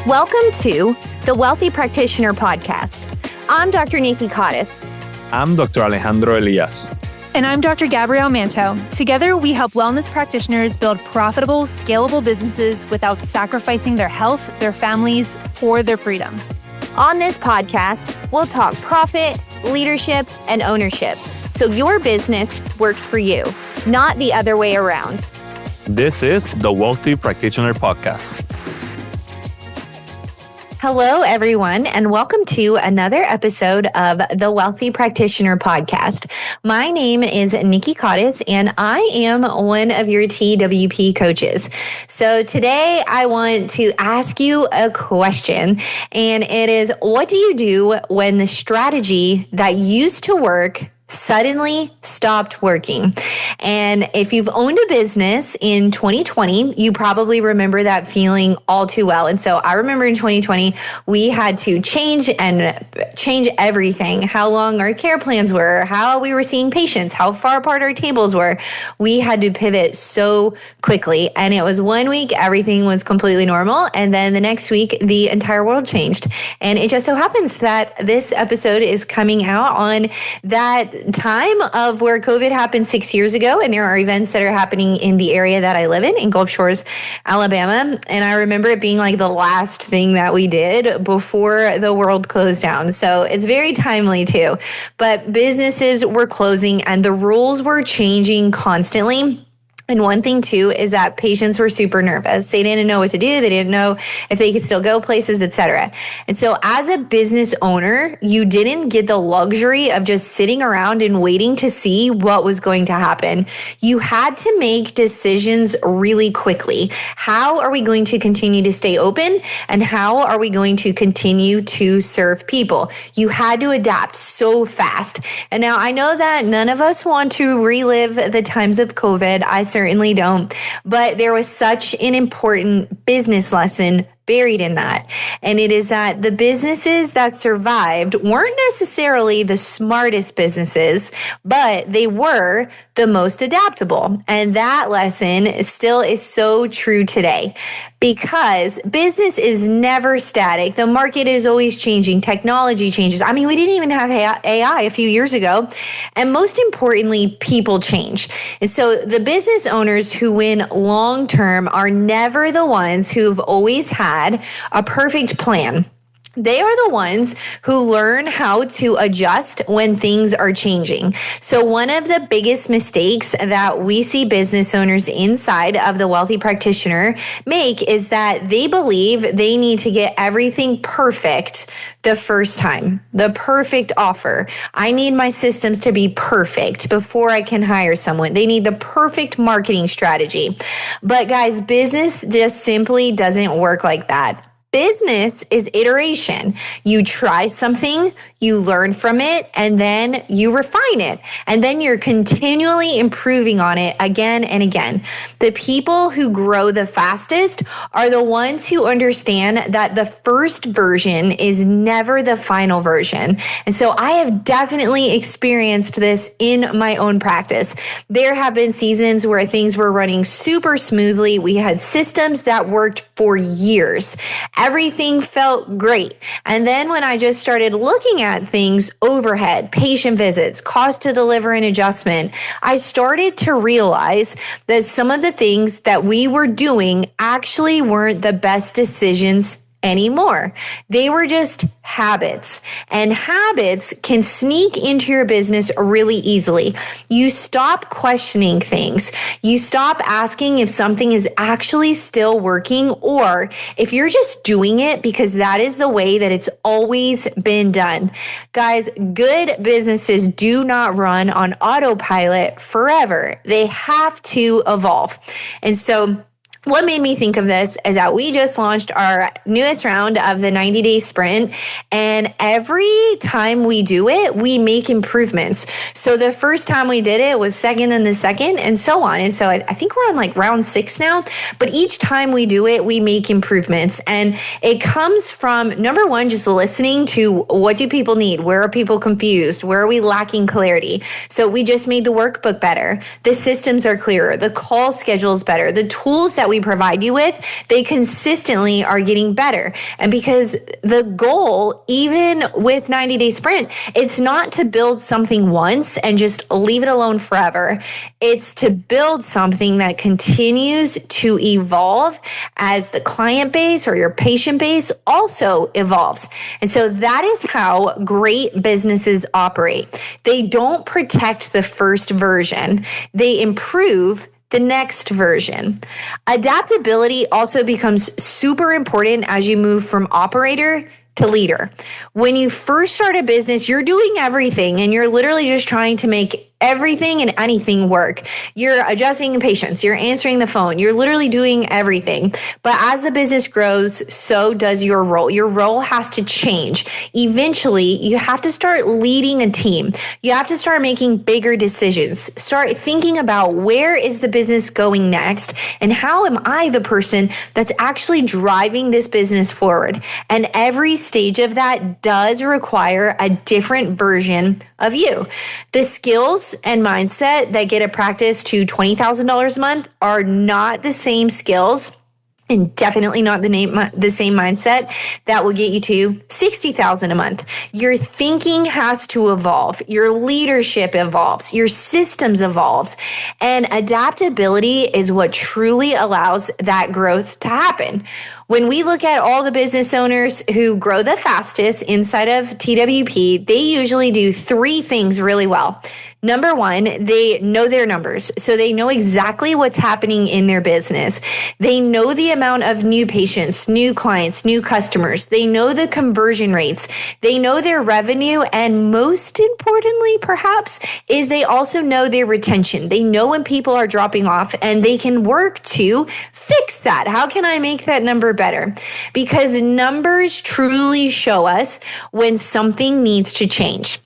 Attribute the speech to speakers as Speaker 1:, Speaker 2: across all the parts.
Speaker 1: Welcome to the Wealthy Practitioner Podcast. I'm Dr. Nikki.
Speaker 2: I'm Dr. Alejandro Elias.
Speaker 3: And I'm Dr. Gabrielle Manto. Together, we help wellness practitioners build profitable, scalable businesses without sacrificing their health, their families, or their freedom.
Speaker 1: On this podcast, we'll talk profit, leadership, and ownership, so your business works for you, not the other way around.
Speaker 2: This is the Wealthy Practitioner Podcast.
Speaker 1: Hello, everyone, and welcome to another episode of the Wealthy Practitioner Podcast. My name is Nikki, and I am one of your TWP coaches. So today I want to ask you a question, and it is, what do you do when the strategy that used to work suddenly stopped working? And if you've owned a business in 2020, you probably remember that feeling all too well. And so I remember in 2020, we had to change everything, how long our care plans were, how we were seeing patients, how far apart our tables were. We had to pivot so quickly. And it was 1 week, everything was completely normal. And then the next week, the entire world changed. And it just so happens that this episode is coming out on that time of where COVID happened 6 years ago, and there are events that are happening in the area that I live in Gulf Shores, Alabama. And I remember it being like the last thing that we did before the world closed down. So it's very timely too. But businesses were closing and the rules were changing constantly. And one thing too is that patients were super nervous. They didn't know what to do. They didn't know if they could still go places, etc. And so as a business owner, you didn't get the luxury of just sitting around and waiting to see what was going to happen. You had to make decisions really quickly. How are we going to continue to stay open? And how are we going to continue to serve people? You had to adapt so fast. And now I know that none of us want to relive the times of COVID. I certainly don't. But there was such an important business lesson buried in that. And it is that the businesses that survived weren't necessarily the smartest businesses, but they were the most adaptable. And that lesson still is so true today, because business is never static. The market is always changing. Technology changes. I mean, we didn't even have AI a few years ago. And most importantly, people change. And so the business owners who win long term are never the ones who've always had a perfect plan. They are the ones who learn how to adjust when things are changing. So one of the biggest mistakes that we see business owners inside of the Wealthy Practitioner make is that they believe they need to get everything perfect the first time, the perfect offer. I need my systems to be perfect before I can hire someone. They need the perfect marketing strategy. But guys, business just simply doesn't work like that. Business is iteration. You try something, you learn from it, and then you refine it. And then you're continually improving on it again and again. The people who grow the fastest are the ones who understand that the first version is never the final version. And so I have definitely experienced this in my own practice. There have been seasons where things were running super smoothly. We had systems that worked for years. Everything felt great. And then when I just started looking at things, overhead, patient visits, cost to deliver an adjustment, I started to realize that some of the things that we were doing actually weren't the best decisions anymore. They were just habits, and habits can sneak into your business really easily. You stop questioning things. You stop asking if something is actually still working, or if you're just doing it because that is the way that it's always been done. Guys, good businesses do not run on autopilot forever. They have to evolve. And so what made me think of this is that we just launched our newest round of the 90-day sprint, and every time we do it, we make improvements. So the first time we did it was second and the second, and so on. And so I think we're on like round 6 now, but each time we do it, we make improvements. And it comes from, number one, just listening to what do people need? Where are people confused? Where are we lacking clarity? So we just made the workbook better. The systems are clearer. The call schedule is better. The tools that we we provide you with, they consistently are getting better. And because the goal, even with 90-day sprint, it's not to build something once and just leave it alone forever. It's to build something that continues to evolve as the client base or your patient base also evolves. And so that is how great businesses operate. They don't protect the first version. They improve the next version. Adaptability also becomes super important as you move from operator to leader. When you first start a business, you're doing everything and you're literally just trying to make everything and anything work. You're adjusting patients, you're answering the phone, you're literally doing everything. But as the business grows, so does your role. Your role has to change. Eventually, you have to start leading a team. You have to start making bigger decisions. Start thinking about where is the business going next and how am I the person that's actually driving this business forward? And every stage of that does require a different version of you. The skills and mindset that get a practice to $20,000 a month are not the same skills and definitely not the same mindset that will get you to $60,000 a month. Your thinking has to evolve. Your leadership evolves. Your systems evolves. And adaptability is what truly allows that growth to happen. When we look at all the business owners who grow the fastest inside of TWP, they usually do three things really well. Number one, they know their numbers. So they know exactly what's happening in their business. They know the amount of new patients, new clients, new customers. They know the conversion rates. They know their revenue. And most importantly, perhaps, is they also know their retention. They know when people are dropping off and they can work to fix that. How can I make that number better? Because numbers truly show us when something needs to change.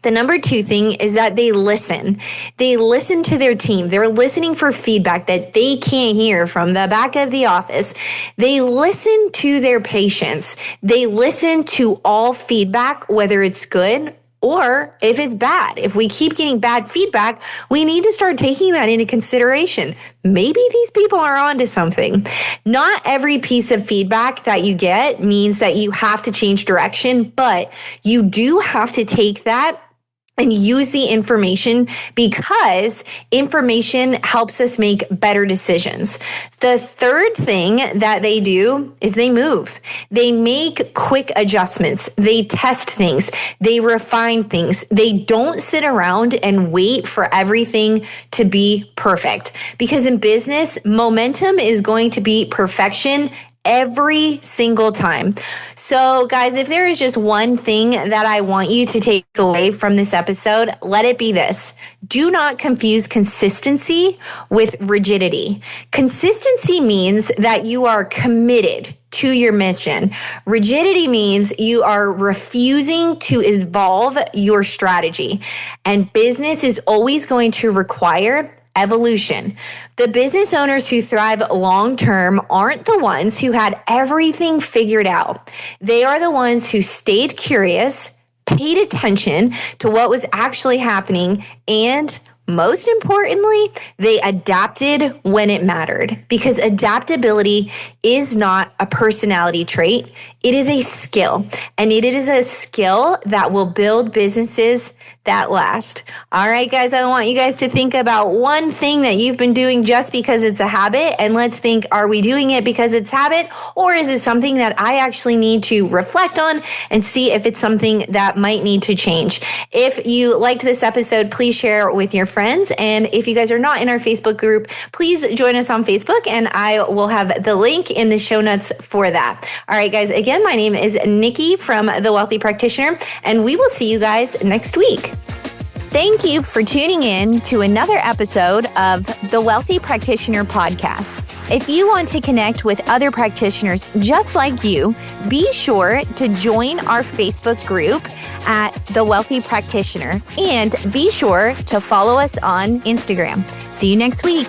Speaker 1: The number two thing is that they listen. They listen to their team. They're listening for feedback that they can't hear from the back of the office. They listen to their patients. They listen to all feedback, whether it's good or if it's bad. If we keep getting bad feedback, we need to start taking that into consideration. Maybe these people are onto something. Not every piece of feedback that you get means that you have to change direction, but you do have to take that and use the information because information helps us make better decisions. The third thing that they do is they move. They make quick adjustments. They test things. They refine things. They don't sit around and wait for everything to be perfect. Because in business, momentum is going to be perfection every single time. So guys, if there is just one thing that I want you to take away from this episode, let it be this. Do not confuse consistency with rigidity. Consistency means that you are committed to your mission. Rigidity means you are refusing to evolve your strategy. And business is always going to require evolution. The business owners who thrive long-term aren't the ones who had everything figured out. They are the ones who stayed curious, paid attention to what was actually happening, and most importantly, they adapted when it mattered. Because adaptability is not a personality trait. It is a skill. And it is a skill that will build businesses that last. All right, guys, I want you guys to think about one thing that you've been doing just because it's a habit. And let's think, are we doing it because it's habit? Or is it something that I actually need to reflect on and see if it's something that might need to change? If you liked this episode, please share with your friends. And if you guys are not in our Facebook group, please join us on Facebook and I will have the link in the show notes for that. All right, guys, again, my name is Nikki from The Wealthy Practitioner, and we will see you guys next week. Thank you for tuning in to another episode of The Wealthy Practitioner Podcast. If you want to connect with other practitioners just like you, be sure to join our Facebook group at The Wealthy Practitioner and be sure to follow us on Instagram. See you next week.